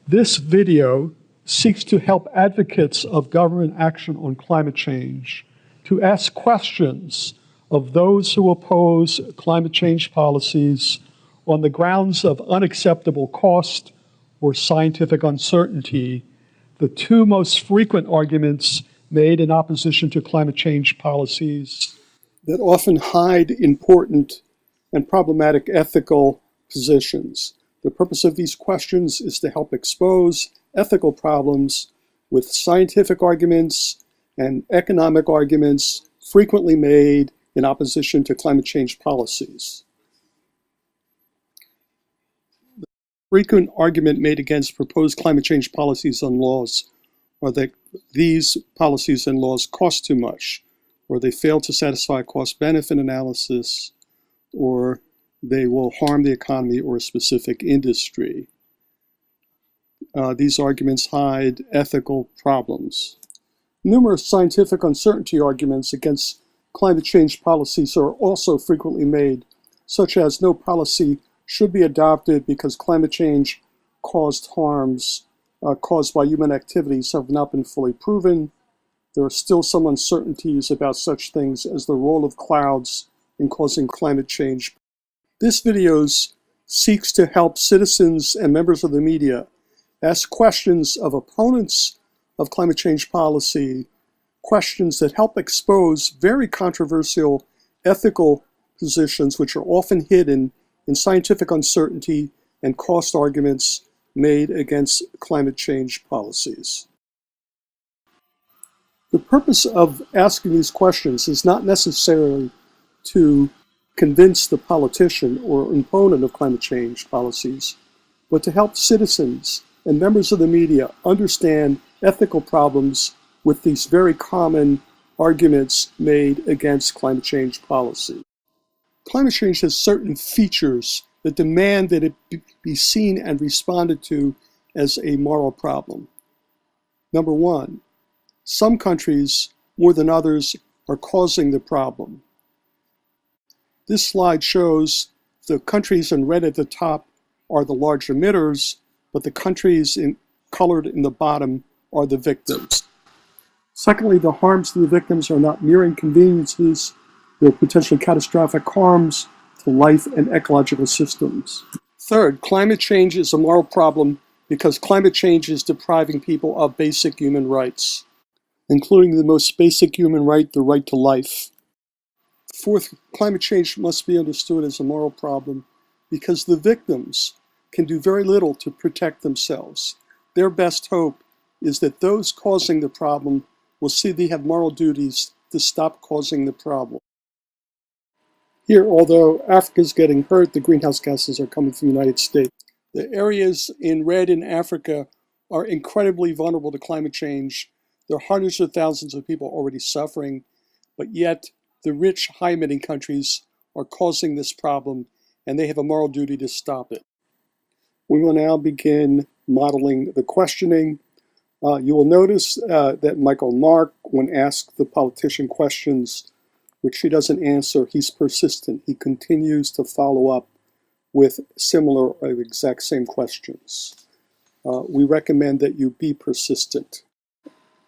This video seeks to help advocates of government action on climate change to ask questions of those who oppose climate change policies on the grounds of unacceptable cost or scientific uncertainty, the two most frequent arguments made in opposition to climate change policies that often hide important and problematic ethical positions. The purpose of these questions is to help expose ethical problems with scientific arguments and economic arguments frequently made in opposition to climate change policies. The frequent argument made against proposed climate change policies and laws are that these policies and laws cost too much, or they fail to satisfy a cost-benefit analysis, or they will harm the economy or a specific industry. These arguments hide ethical problems. Numerous scientific uncertainty arguments against climate change policies are also frequently made, such as no policy should be adopted because climate change caused harms caused by human activities have not been fully proven. There are still some uncertainties about such things as the role of clouds in causing climate change. This video seeks to help citizens and members of the media ask questions of opponents of climate change policy, questions that help expose very controversial ethical positions which are often hidden in scientific uncertainty and cost arguments made against climate change policies. The purpose of asking these questions is not necessarily to convince the politician or opponent of climate change policies, but to help citizens and members of the media understand ethical problems with these very common arguments made against climate change policy. Climate change has certain features that demand that it be seen and responded to as a moral problem. Number one, some countries, more than others, are causing the problem. This slide shows the countries in red at the top are the large emitters, but the countries colored in the bottom are the victims. Secondly, the harms to the victims are not mere inconveniences, they're potentially catastrophic harms to life and ecological systems. Third, climate change is a moral problem because climate change is depriving people of basic human rights, including the most basic human right, the right to life. Fourth, climate change must be understood as a moral problem because the victims can do very little to protect themselves. Their best hope is that those causing the problem will see they have moral duties to stop causing the problem. Here, although Africa is getting hurt, the greenhouse gases are coming from the United States. The areas in red in Africa are incredibly vulnerable to climate change. There are hundreds of thousands of people already suffering, but yet the rich, high-emitting countries are causing this problem, and they have a moral duty to stop it. We will now begin modeling the questioning. You will notice that Michael Mark, when asked the politician questions which he doesn't answer, he's persistent. He continues to follow up with similar or exact same questions. We recommend that you be persistent.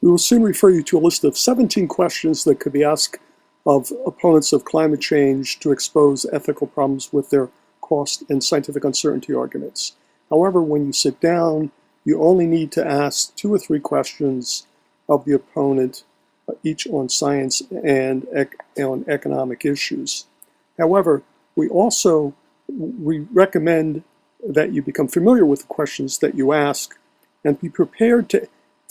We will soon refer you to a list of 17 questions that could be asked of opponents of climate change to expose ethical problems with their cost and scientific uncertainty arguments. However, when you sit down, you only need to ask 2 or 3 questions of the opponent, each on science and on economic issues. However, we also recommend that you become familiar with the questions that you ask and be prepared to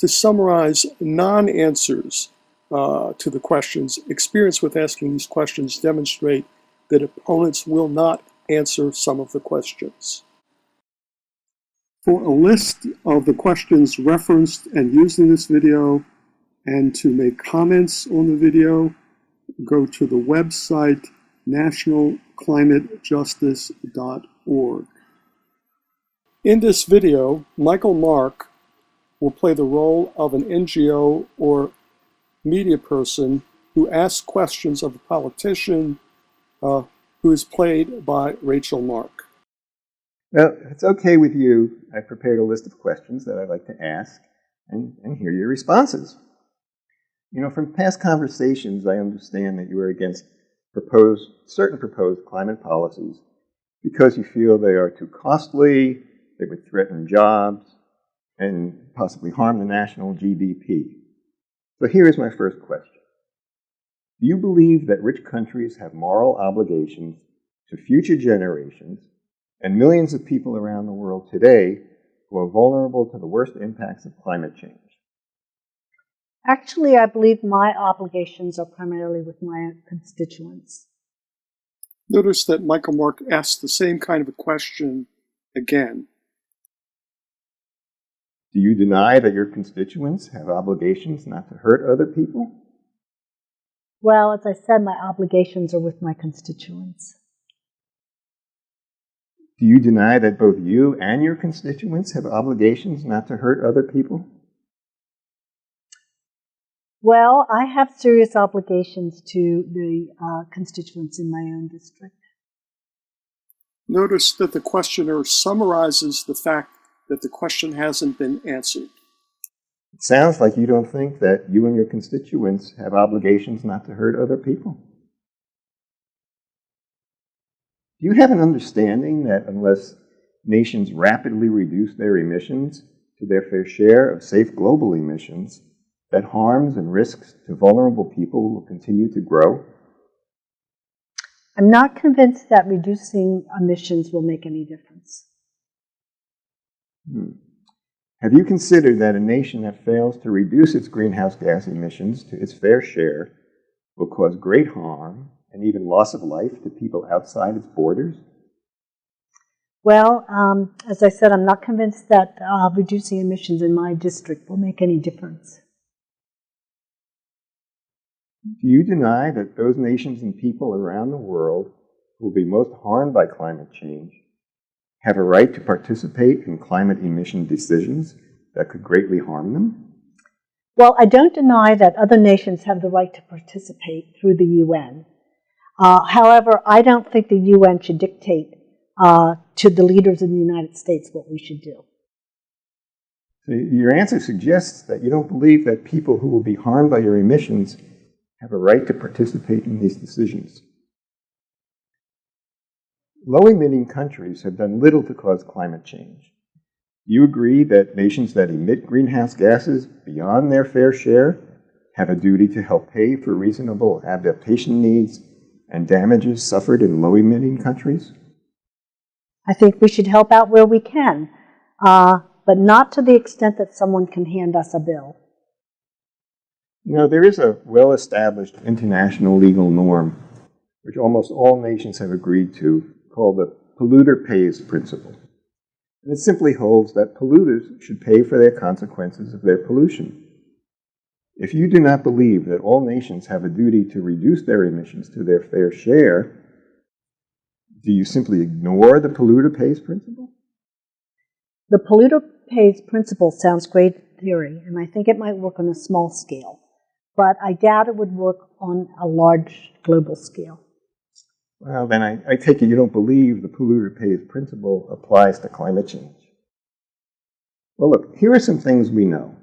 summarize non-answers to the questions. Experience with asking these questions demonstrate that opponents will not answer some of the questions. For a list of the questions referenced and used in this video and to make comments on the video, go to the website nationalclimatejustice.org. In this video, Michael Mark will play the role of an NGO or media person who asks questions of a politician who is played by Rachel Mark. Well, if it's okay with you, I've prepared a list of questions that I'd like to ask and hear your responses. You know, from past conversations, I understand that you are against certain proposed climate policies because you feel they are too costly, they would threaten jobs, and possibly harm the national GDP. So here is my first question. Do you believe that rich countries have moral obligations to future generations and millions of people around the world today who are vulnerable to the worst impacts of climate change? Actually, I believe my obligations are primarily with my constituents. Notice that Michael Mark asked the same kind of a question again. Do you deny that your constituents have obligations not to hurt other people? Well, as I said, my obligations are with my constituents. Do you deny that both you and your constituents have obligations not to hurt other people? Well, I have serious obligations to the constituents in my own district. Notice that the questioner summarizes the fact that the question hasn't been answered. It sounds like you don't think that you and your constituents have obligations not to hurt other people. Do you have an understanding that unless nations rapidly reduce their emissions to their fair share of safe global emissions, that harms and risks to vulnerable people will continue to grow? I'm not convinced that reducing emissions will make any difference. Have you considered that a nation that fails to reduce its greenhouse gas emissions to its fair share will cause great harm and even loss of life to people outside its borders? Well, as I said, I'm not convinced that reducing emissions in my district will make any difference. Do you deny that those nations and people around the world who will be most harmed by climate change have a right to participate in climate emission decisions that could greatly harm them? Well, I don't deny that other nations have the right to participate through the UN. However, I don't think the UN should dictate to the leaders in the United States what we should do. So your answer suggests that you don't believe that people who will be harmed by your emissions have a right to participate in these decisions. Low-emitting countries have done little to cause climate change. Do you agree that nations that emit greenhouse gases beyond their fair share have a duty to help pay for reasonable adaptation needs and damages suffered in low-emitting countries? I think we should help out where we can, but not to the extent that someone can hand us a bill. You know, there is a well-established international legal norm, which almost all nations have agreed to, called the polluter pays principle. And it simply holds that polluters should pay for their consequences of their pollution. If you do not believe that all nations have a duty to reduce their emissions to their fair share, do you simply ignore the polluter pays principle? The polluter pays principle sounds great theory, and I think it might work on a small scale. But I doubt it would work on a large global scale. Well, then I take it you don't believe the polluter pays principle applies to climate change. Well, look, here are some things we know.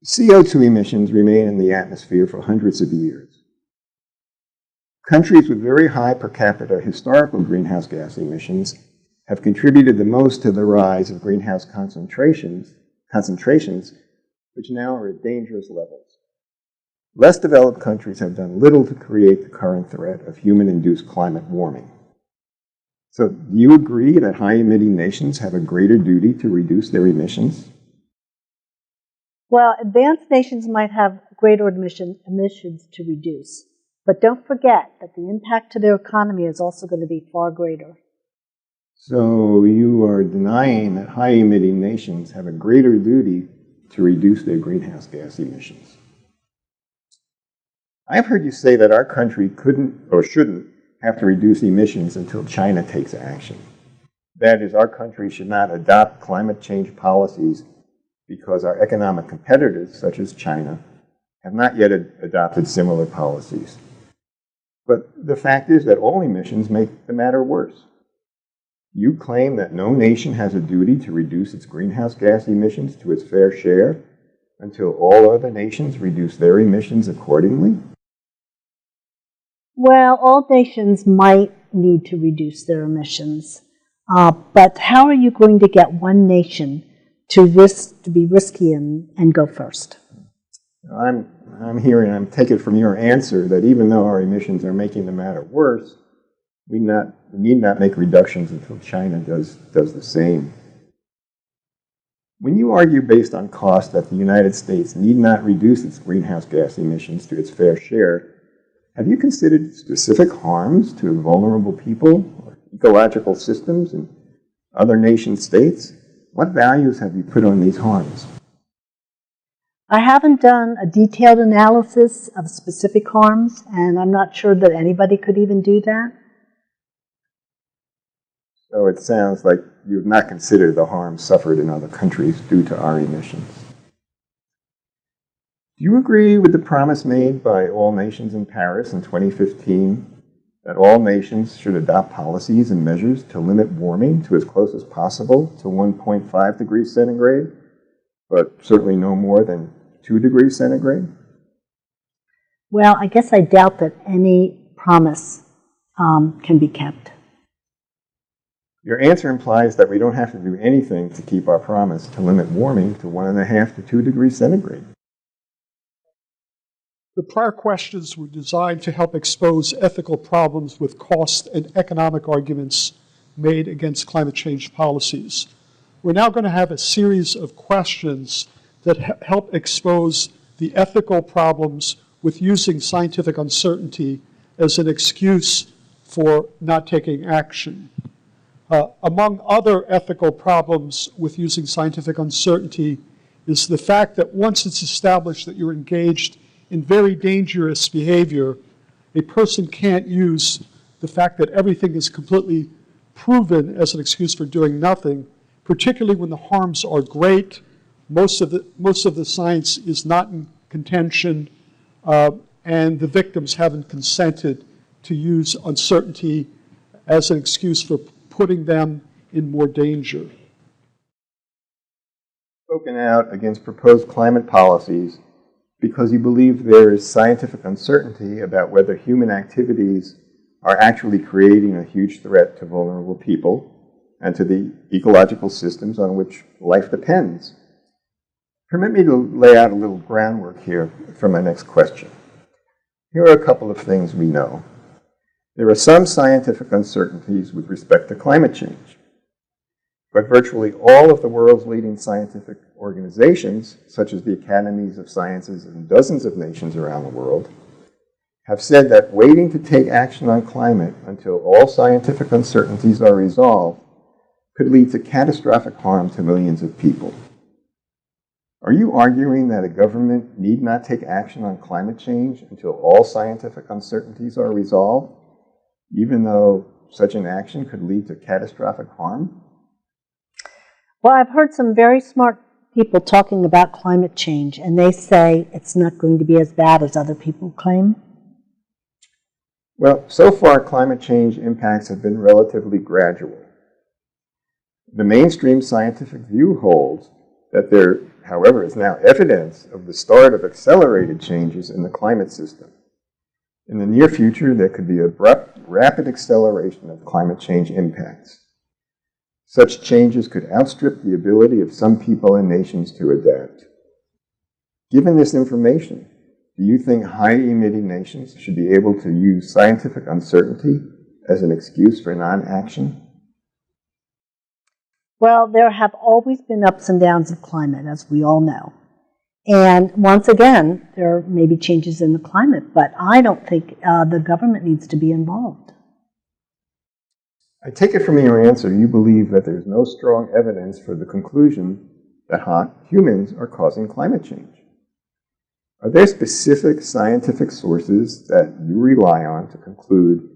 CO2 emissions remain in the atmosphere for hundreds of years. Countries with very high per capita historical greenhouse gas emissions have contributed the most to the rise of greenhouse concentrations which now are at dangerous levels. Less developed countries have done little to create the current threat of human-induced climate warming. So, do you agree that high-emitting nations have a greater duty to reduce their emissions? Well, advanced nations might have greater emissions to reduce. But don't forget that the impact to their economy is also going to be far greater. So you are denying that high-emitting nations have a greater duty to reduce their greenhouse gas emissions. I've heard you say that our country couldn't or shouldn't have to reduce emissions until China takes action. That is, our country should not adopt climate change policies because our economic competitors, such as China, have not yet adopted similar policies. But the fact is that all emissions make the matter worse. You claim that no nation has a duty to reduce its greenhouse gas emissions to its fair share until all other nations reduce their emissions accordingly? Well, all nations might need to reduce their emissions, but how are you going to get one nation to be risky and go first? I'm hearing, I'm taking from your answer that even though our emissions are making the matter worse, we need not make reductions until China does the same. When you argue based on cost that the United States need not reduce its greenhouse gas emissions to its fair share, have you considered specific harms to vulnerable people or ecological systems in other nation states? What values have you put on these harms? I haven't done a detailed analysis of specific harms, and I'm not sure that anybody could even do that. So it sounds like you have not considered the harm suffered in other countries due to our emissions. Do you agree with the promise made by all nations in Paris in 2015 that all nations should adopt policies and measures to limit warming to as close as possible to 1.5 degrees centigrade, but certainly no more than 2 degrees centigrade? Well, I guess I doubt that any promise can be kept. Your answer implies that we don't have to do anything to keep our promise to limit warming to 1.5 to 2 degrees centigrade. The prior questions were designed to help expose ethical problems with cost and economic arguments made against climate change policies. We're now going to have a series of questions that help expose the ethical problems with using scientific uncertainty as an excuse for not taking action. Among other ethical problems with using scientific uncertainty is the fact that once it's established that you're engaged in very dangerous behavior, a person can't use the fact that everything is completely proven as an excuse for doing nothing, particularly when the harms are great. Most of the science is not in contention, and the victims haven't consented to use uncertainty as an excuse for putting them in more danger. Spoken out against proposed climate policies because you believe there is scientific uncertainty about whether human activities are actually creating a huge threat to vulnerable people and to the ecological systems on which life depends. Permit me to lay out a little groundwork here for my next question. Here are a couple of things we know. There are some scientific uncertainties with respect to climate change, but virtually all of the world's leading scientific organizations, such as the Academies of Sciences in dozens of nations around the world, have said that waiting to take action on climate until all scientific uncertainties are resolved could lead to catastrophic harm to millions of people. Are you arguing that a government need not take action on climate change until all scientific uncertainties are resolved, even though such an action could lead to catastrophic harm? Well, I've heard some very smart people talking about climate change, and they say it's not going to be as bad as other people claim. Well, so far climate change impacts have been relatively gradual. The mainstream scientific view holds that there, however, is now evidence of the start of accelerated changes in the climate system. In the near future, there could be abrupt, rapid acceleration of climate change impacts. Such changes could outstrip the ability of some people and nations to adapt. Given this information, do you think high-emitting nations should be able to use scientific uncertainty as an excuse for non-action? Well, there have always been ups and downs of climate, as we all know. And once again, there may be changes in the climate, but I don't think the government needs to be involved. I take it from your answer you believe that there's no strong evidence for the conclusion that humans are causing climate change. Are there specific scientific sources that you rely on to conclude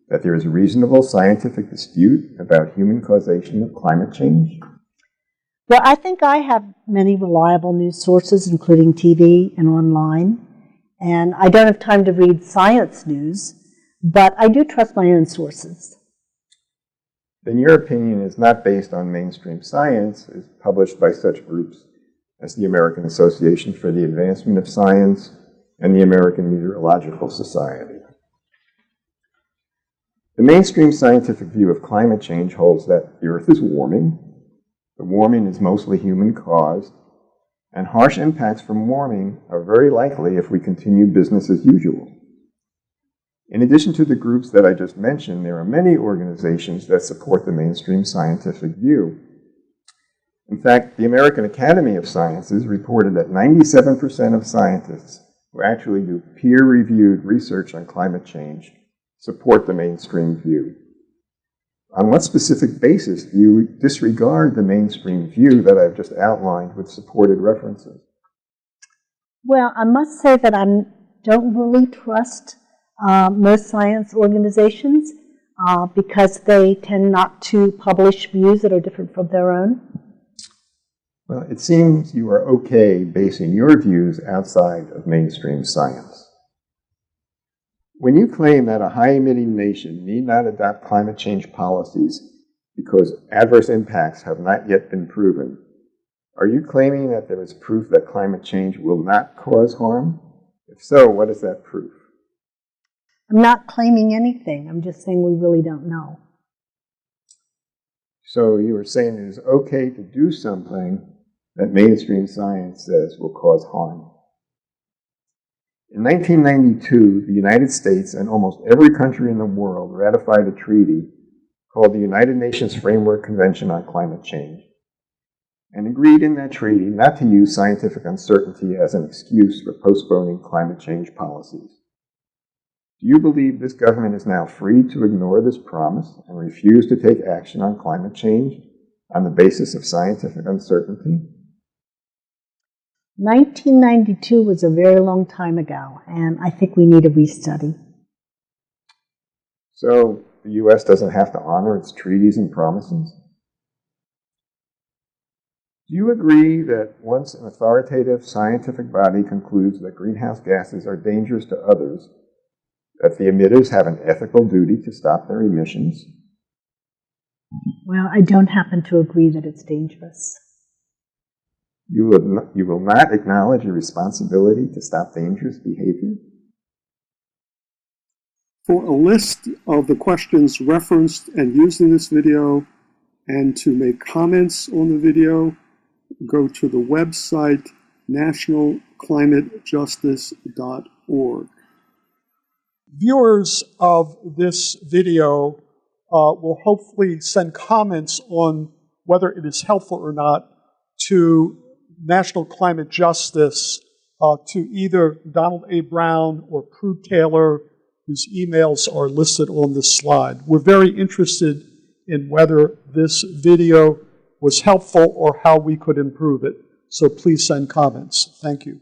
that there is reasonable scientific dispute about human causation of climate change? Well, I think I have many reliable news sources, including TV and online. And I don't have time to read science news, but I do trust my own sources. then your opinion is not based on mainstream science, is published by such groups as the American Association for the Advancement of Science and the American Meteorological Society. The mainstream scientific view of climate change holds that the Earth is warming, the warming is mostly human-caused, and harsh impacts from warming are very likely if we continue business as usual. In addition to the groups that I just mentioned, there are many organizations that support the mainstream scientific view. In fact, the American Academy of Sciences reported that 97% of scientists who actually do peer-reviewed research on climate change support the mainstream view. On what specific basis do you disregard the mainstream view that I've just outlined with supported references? Well, I must say that I don't really trust most science organizations because they tend not to publish views that are different from their own. Well, it seems you are okay basing your views outside of mainstream science. When you claim that a high-emitting nation need not adopt climate change policies because adverse impacts have not yet been proven, are you claiming that there is proof that climate change will not cause harm? If so, what is that proof? I'm not claiming anything. I'm just saying we really don't know. So you are saying it is okay to do something that mainstream science says will cause harm. In 1992, the United States and almost every country in the world ratified a treaty called the United Nations Framework Convention on Climate Change and agreed in that treaty not to use scientific uncertainty as an excuse for postponing climate change policies. Do you believe this government is now free to ignore this promise and refuse to take action on climate change on the basis of scientific uncertainty? 1992 was a very long time ago, and I think we need a restudy. So the U.S. doesn't have to honor its treaties and promises? Do you agree that once an authoritative scientific body concludes that greenhouse gases are dangerous to others, that the emitters have an ethical duty to stop their emissions? Well, I don't happen to agree that it's dangerous. You will not acknowledge a responsibility to stop dangerous behavior? For a list of the questions referenced and used in this video, and to make comments on the video, go to the website nationalclimatejustice.org. Viewers of this video will hopefully send comments on whether it is helpful or not to National Climate Justice to either Donald A. Brown or Prue Taylor, whose emails are listed on this slide. We're very interested in whether this video was helpful or how we could improve it. So please send comments. Thank you.